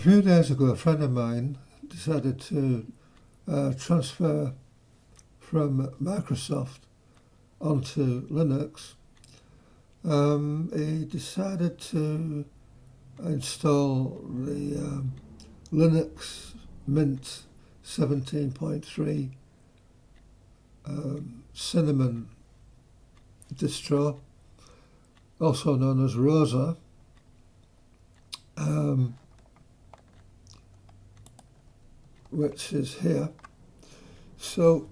A few days ago, a friend of mine decided to transfer from Microsoft onto Linux. He decided to install the Linux Mint 17.3 Cinnamon distro, also known as Rosa. Which is here. So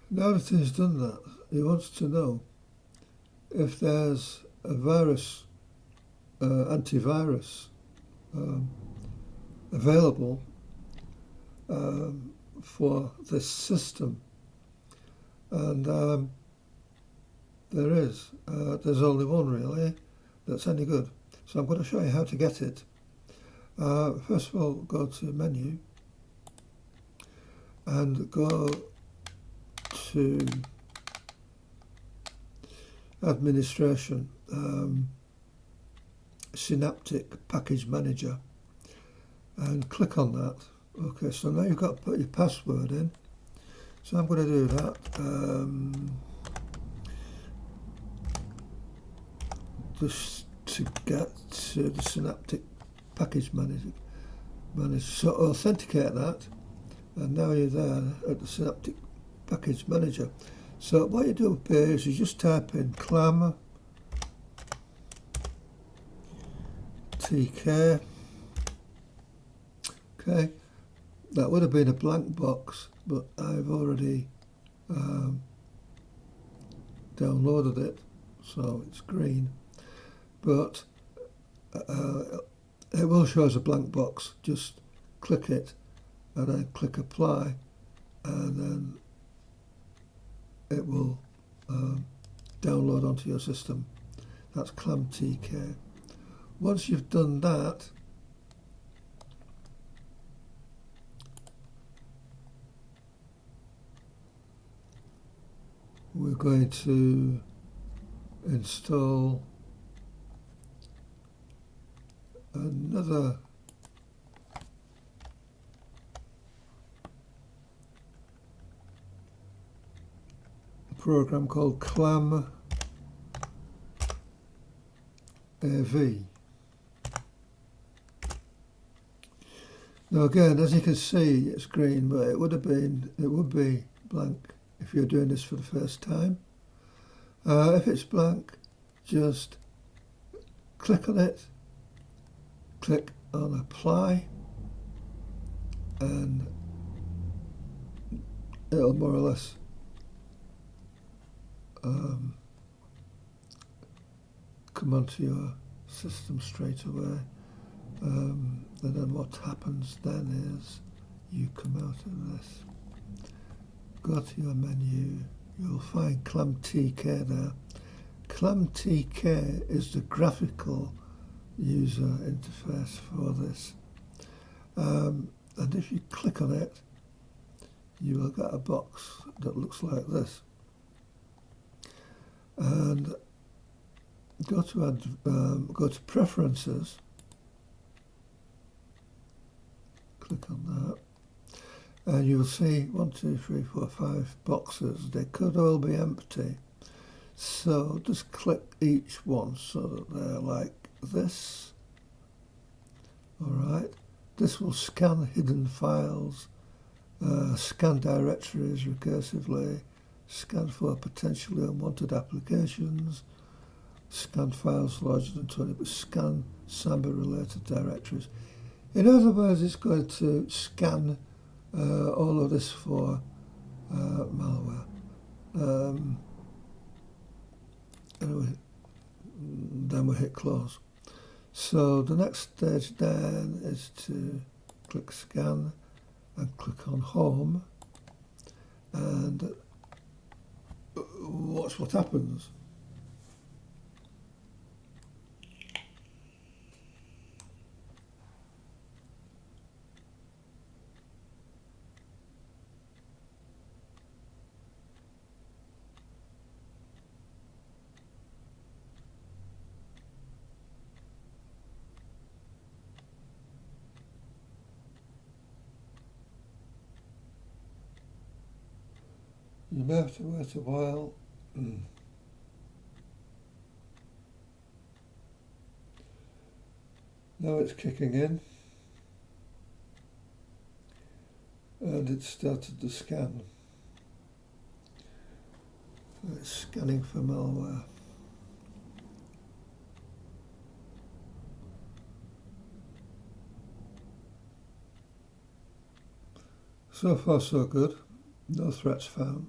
now that he's done that, he wants to know if there's a virus, antivirus available for this system. And there is. There's only one really that's any good. So I'm going to show you how to get it. First of all, go to menu and go to administration, Synaptic Package Manager, and click on that. Okay, so now you've got to put your password in. So I'm going to do that. Just to get to the Synaptic Package Manager. So authenticate that, and now you're there at the Synaptic Package Manager. So what you do up here is you just type in ClamTk. Okay, that would have been a blank box, but I've already downloaded it, so it's green. But it will show as a blank box. Just click it and then click apply, and then it will download onto your system. That's ClamTk. Once you've done that, we're going to install another program called ClamAV. Now again, as you can see, it's green, but it would be blank if you're doing this for the first time. If it's blank, just click on it, click on apply, and it'll more or less come onto your system straight away. And then what happens then is you come out of this, go to your menu, you'll find ClamTk there. ClamTk is the graphical user interface for this. And if you click on it, you will get a box that looks like this. And go to Preferences, click on that, and you'll see 1, 2, 3, 4, 5 boxes. They could all be empty. So just click each one so that they're like this. Alright, this will scan hidden files, scan directories recursively, scan for potentially unwanted applications, scan files larger than 20, but scan Samba related directories. In other words, it's going to scan all of this for malware. Anyway, then we hit close. So the next stage then is to click scan and click on home, and watch what happens. You may have to wait a while. Now it's kicking in, and it's started to scan. It's scanning for malware. So far so good, no threats found.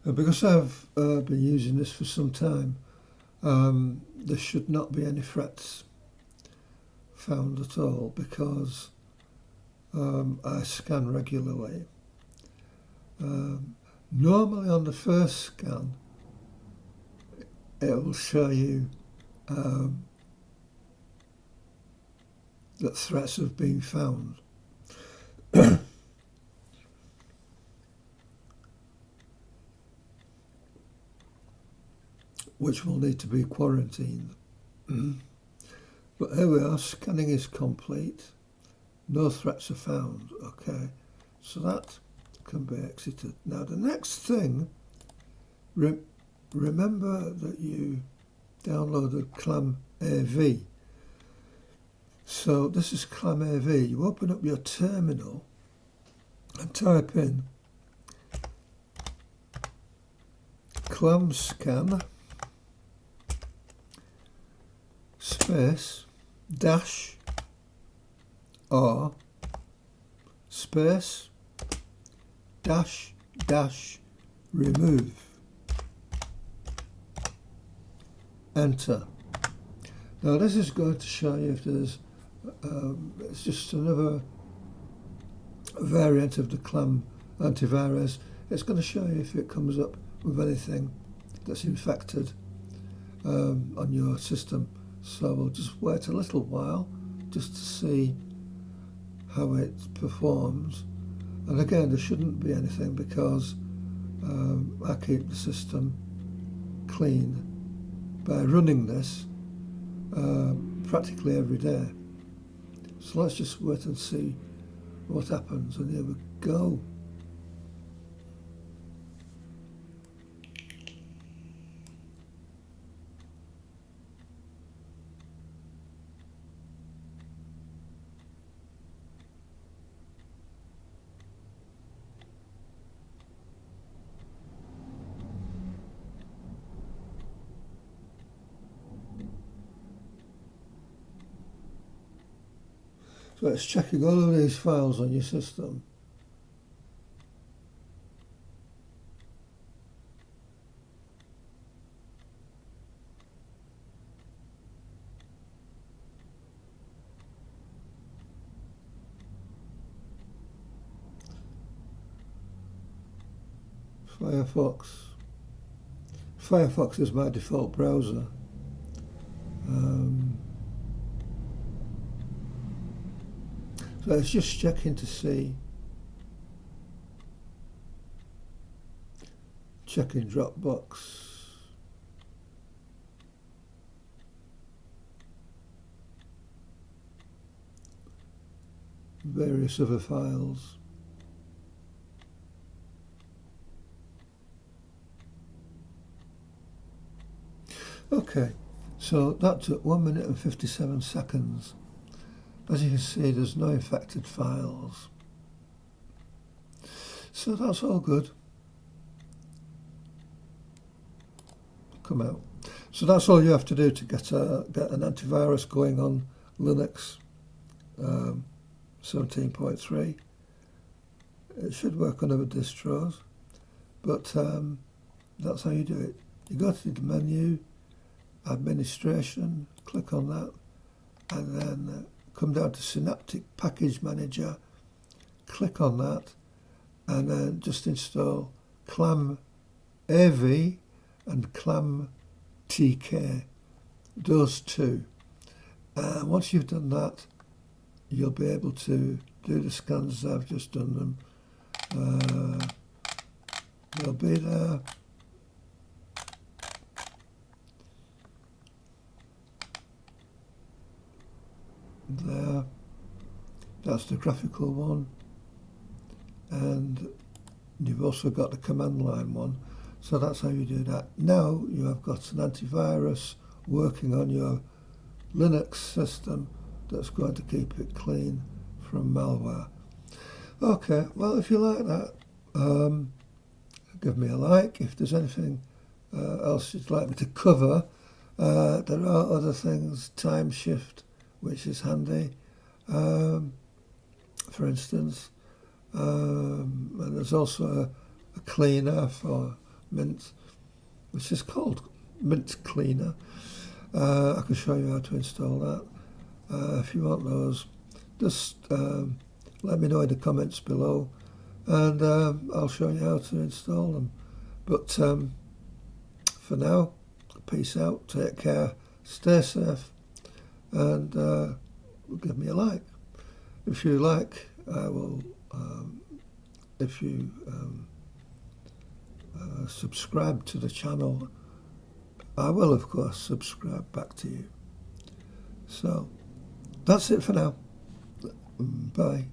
Because I've been using this for some time, there should not be any threats found at all, because I scan regularly. Normally on the first scan it will show you that threats have been found. Which will need to be quarantined. But here we are, scanning is complete. No threats are found. Okay, so that can be exited. Now the next thing, remember that you downloaded ClamAV. So this is ClamAV. You open up your terminal and type in ClamScan space dash R space dash dash remove. Enter. Now this is going to show you if there's it's just another variant of the Clam antivirus. It's going to show you if it comes up with anything that's infected on your system. So we'll just wait a little while just to see how it performs. And again, there shouldn't be anything because I keep the system clean by running this practically every day. So let's just wait and see what happens. And here we go. So it's checking all of these files on your system. Firefox is my default browser. So it's just checking to see, checking Dropbox, various other files. Okay, so that took 1 minute and 57 seconds. As you can see, there's no infected files. So that's all good. Come out. So that's all you have to do to get an antivirus going on Linux 17.3. It should work on other distros, but that's how you do it. You go to the menu, administration, click on that, and then come down to Synaptic Package Manager, click on that, and then just install ClamAV and ClamTk, those two. And once you've done that, you'll be able to do the scans as I've just done them. They'll be there. There. That's the graphical one. And you've also got the command line one. So that's how you do that. Now you have got an antivirus working on your Linux system that's going to keep it clean from malware. Okay, well, if you like that, give me a like. If there's anything else you'd like me to cover, there are other things, time shift, which is handy, for instance. And there's also a cleaner for Mint, which is called Mint Cleaner. I can show you how to install that. If you want those, just let me know in the comments below, and I'll show you how to install them. But for now, peace out, take care, stay safe, and give me a like. If you like, I will, if you subscribe to the channel, I will of course subscribe back to you. So that's it for now. Bye.